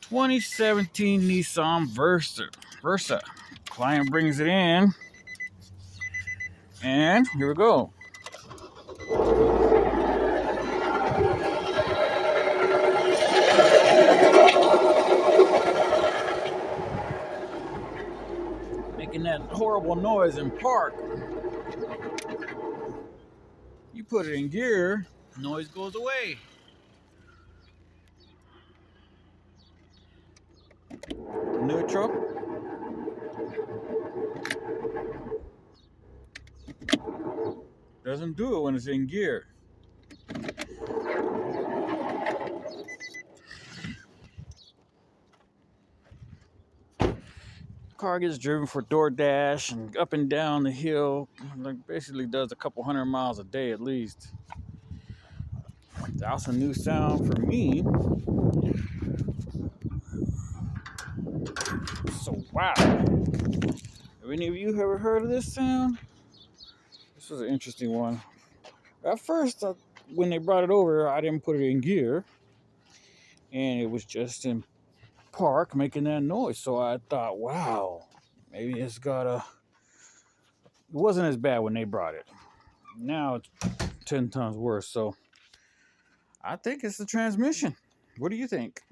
2017 Nissan Versa. Client brings it in, and here we go. Making that horrible noise in park. You put it in gear, noise goes away. Neutral. Doesn't do it when it's in gear. Car gets driven for DoorDash and up and down the hill, like basically does a couple 100 miles a day at least. That's a new sound for me. So wow. Have any of you ever heard of this sound? This was an interesting one. At first, when they brought it over, I didn't put it in gear, and it was just in park making that noise. So I thought, wow, maybe it's got a. It wasn't as bad when they brought it. Now it's 10 times worse. So I think it's the transmission. What do you think?